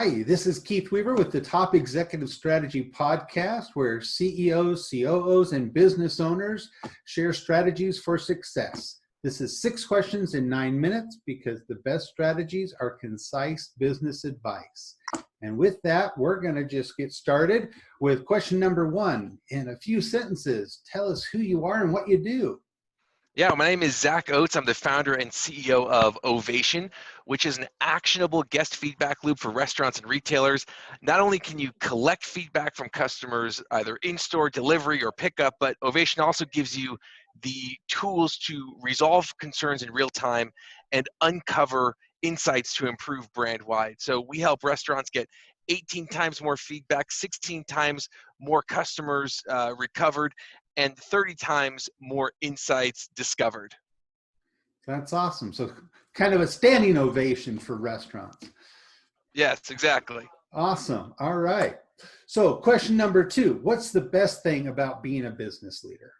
Hi, this is Keith Weaver with the Top Executive Strategy Podcast, where CEOs, COOs, and business owners share strategies for success. This is 6 questions in 9 minutes because the best strategies are concise business advice. And with that, we're going to just get started with question number 1. In a few sentences, tell us who you are and what you do. Yeah, my name is Zack Oates. I'm the founder and CEO of Ovation, which is an actionable guest feedback loop for restaurants and retailers. Not only can you collect feedback from customers, either in-store, delivery, or pickup, but Ovation also gives you the tools to resolve concerns in real time and uncover insights to improve brand-wide. So we help restaurants get 18 times more feedback, 16 times more customers recovered, and 30 times more insights discovered. That's awesome. So kind of a standing ovation for restaurants. Yes, exactly. Awesome. All right. So question number 2, what's the best thing about being a business leader?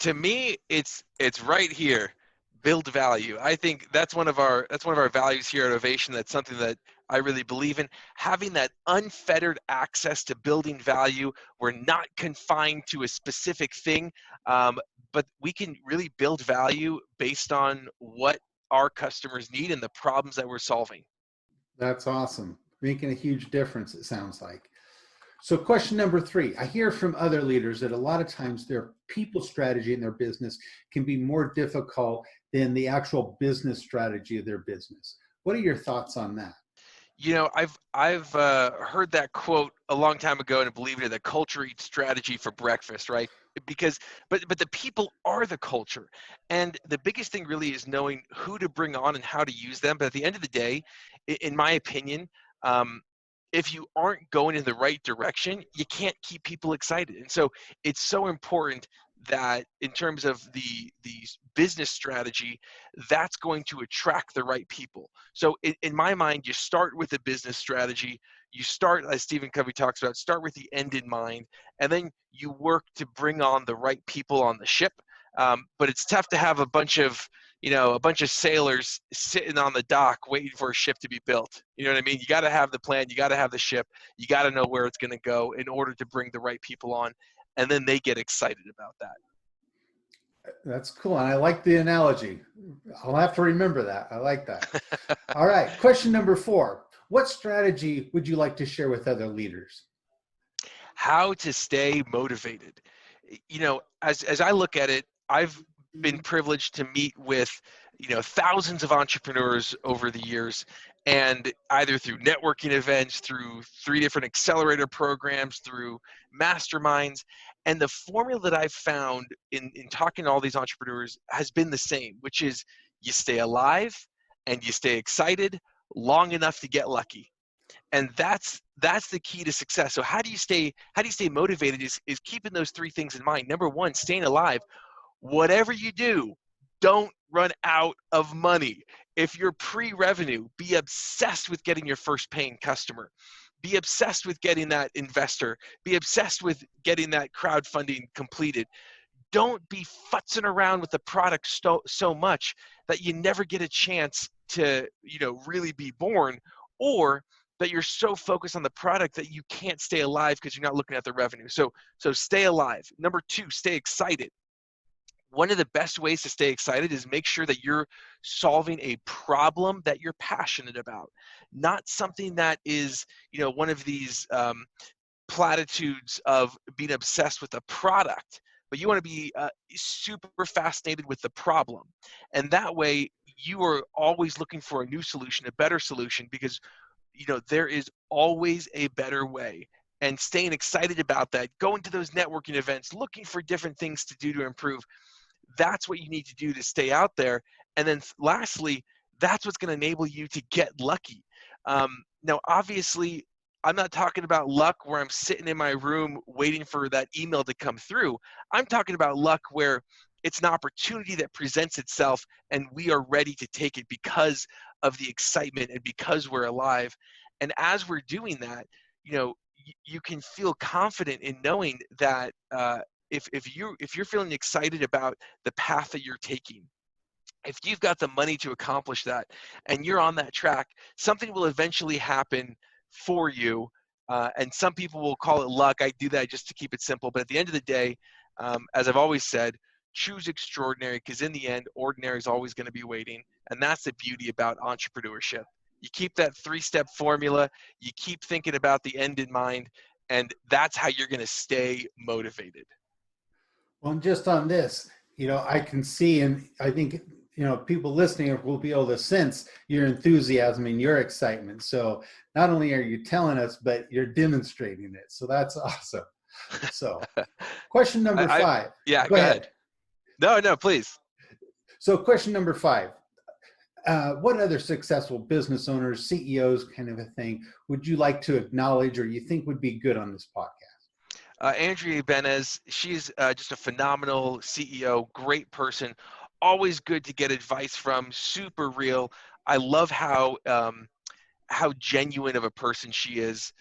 To me, it's right here. Build value. I think that's one of our values here at Ovation. That's something that I really believe in. Having that unfettered access to building value. We're not confined to a specific thing, but we can really build value based on what our customers need and the problems that we're solving. That's awesome. Making a huge difference, it sounds like. So question number 3, I hear from other leaders that a lot of times their people strategy in their business can be more difficult than the actual business strategy of their business. What are your thoughts on that? You know, I've heard that quote a long time ago and believed it, that culture eats strategy for breakfast, right? Because but the people are the culture. And the biggest thing really is knowing who to bring on and how to use them. But at the end of the day, in my opinion, if you aren't going in the right direction, you can't keep people excited. And so it's so important that in terms of the business strategy, that's going to attract the right people. So in my mind, you start with a business strategy. You start, as Stephen Covey talks about, start with the end in mind, and then you work to bring on the right people on the ship. But it's tough to have a bunch of sailors sitting on the dock waiting for a ship to be built. You know what I mean? You got to have the plan. You got to have the ship. You got to know where it's going to go in order to bring the right people on. And then they get excited about that. That's cool. And I like the analogy. I'll have to remember that. I like that. All right. Question number 4. What strategy would you like to share with other leaders? How to stay motivated. You know, as I look at it, I've been privileged to meet with, thousands of entrepreneurs over the years, and either through networking events, through 3 different accelerator programs, through masterminds. And the formula that I've found in talking to all these entrepreneurs has been the same, which is you stay alive and you stay excited long enough to get lucky. And that's the key to success. So how do you stay motivated is keeping those 3 things in mind. Number 1, staying alive. Whatever you do, don't run out of money. If you're pre-revenue, be obsessed with getting your first paying customer. Be obsessed with getting that investor. Be obsessed with getting that crowdfunding completed. Don't be futzing around with the product so much that you never get a chance to, really be born, or that you're so focused on the product that you can't stay alive because you're not looking at the revenue. So stay alive. Number 2, stay excited. One of the best ways to stay excited is make sure that you're solving a problem that you're passionate about, not something that is, one of these platitudes of being obsessed with a product, but you want to be super fascinated with the problem. And that way you are always looking for a new solution, a better solution, because, there is always a better way. And staying excited about that, going to those networking events, looking for different things to do to improve. That's what you need to do to stay out there. And then lastly, that's what's going to enable you to get lucky. Now, obviously, I'm not talking about luck where I'm sitting in my room waiting for that email to come through. I'm talking about luck where it's an opportunity that presents itself and we are ready to take it because of the excitement and because we're alive. And as we're doing that, you can feel confident in knowing that if you're feeling excited about the path that you're taking, if you've got the money to accomplish that and you're on that track, something will eventually happen for you. And some people will call it luck. I do that just to keep it simple. But at the end of the day, as I've always said, choose extraordinary, because in the end, ordinary is always going to be waiting. And that's the beauty about entrepreneurship. You keep that 3-step formula, you keep thinking about the end in mind, and that's how you're going to stay motivated. Well, just on this, I can see, and I think, people listening will be able to sense your enthusiasm and your excitement. So not only are you telling us, but you're demonstrating it. So that's awesome. So question number 5. Yeah, Go ahead. No, please. So question number 5. What other successful business owners, CEOs, kind of a thing, would you like to acknowledge or you think would be good on this podcast? Andrea Benez, she's just a phenomenal CEO, great person, always good to get advice from, super real. I love how genuine of a person she is.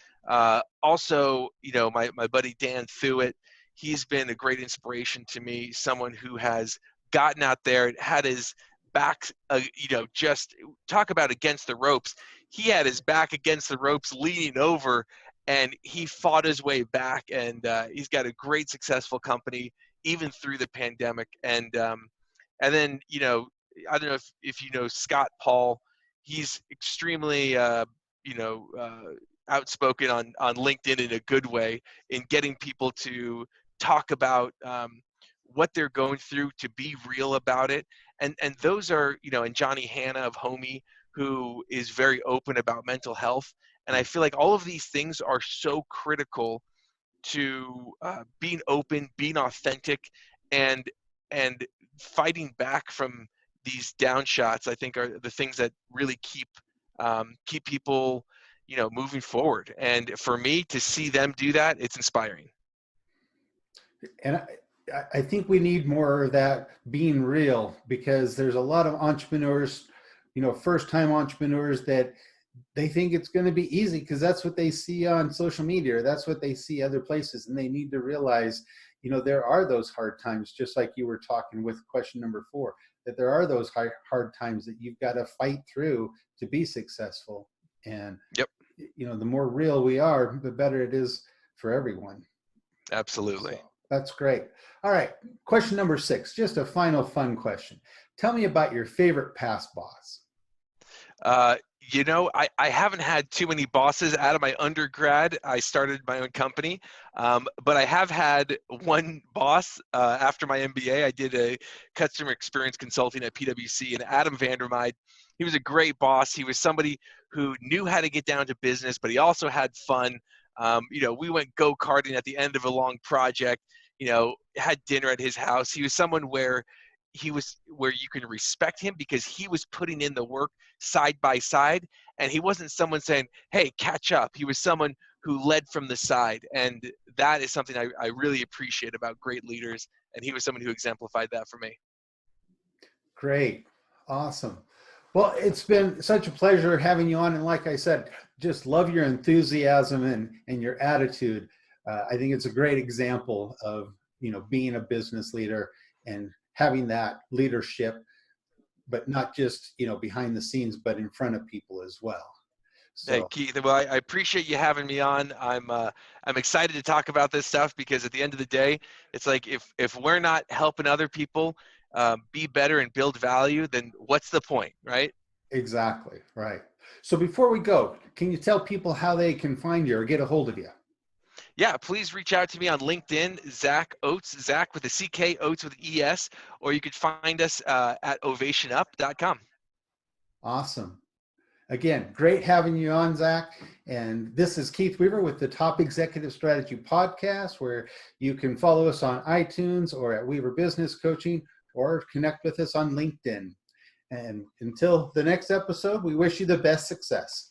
Also, my buddy Dan Thuet, he's been a great inspiration to me, someone who has gotten out there, had his back, just talk about against the ropes. He had his back against the ropes, leaning over, and he fought his way back, and he's got a great successful company even through the pandemic. And then I don't know if you know Scott Paul. He's extremely outspoken on LinkedIn in a good way, in getting people to talk about what they're going through, to be real about it. And those are, and Johnny Hanna of Homey, who is very open about mental health. And I feel like all of these things are so critical to being open, being authentic, and fighting back from these down shots. I think are the things that really keep people, moving forward. And for me to see them do that, it's inspiring. And I think we need more of that being real, because there's a lot of entrepreneurs, first-time entrepreneurs, that they think it's going to be easy because that's what they see on social media, or that's what they see other places. And they need to realize, there are those hard times, just like you were talking with question number 4, that there are those hard times that you've got to fight through to be successful. And, yep. The more real we are, the better it is for everyone. Absolutely. So, that's great. All right. Question number 6, just a final fun question. Tell me about your favorite past boss. I haven't had too many bosses. Out of my undergrad, I started my own company, but I have had one boss after my MBA. I did a customer experience consulting at PwC, and Adam Vandermeide, he was a great boss. He was somebody who knew how to get down to business, but he also had fun. We went go-karting at the end of a long project, had dinner at his house. He was someone where you can respect him because he was putting in the work side by side, and he wasn't someone saying, hey, catch up. He was someone who led from the side, and that is something I really appreciate about great leaders, and he was someone who exemplified that for me. Great. Awesome. Well, it's been such a pleasure having you on, and like I said, just love your enthusiasm and your attitude. I think it's a great example of being a business leader and having that leadership, but not just, behind the scenes, but in front of people as well. So, hey, Keith, well, I appreciate you having me on. I'm excited to talk about this stuff, because at the end of the day, it's like if we're not helping other people be better and build value, then what's the point, right? Exactly, right. So before we go, can you tell people how they can find you or get a hold of you? Yeah, please reach out to me on LinkedIn, Zack Oates, Zack with a CK, Oates with an ES, or you could find us at ovationup.com. Awesome. Again, great having you on, Zack. And this is Keith Weaver with the Top Executive Strategy Podcast, where you can follow us on iTunes or at Weaver Business Coaching, or connect with us on LinkedIn. And until the next episode, we wish you the best success.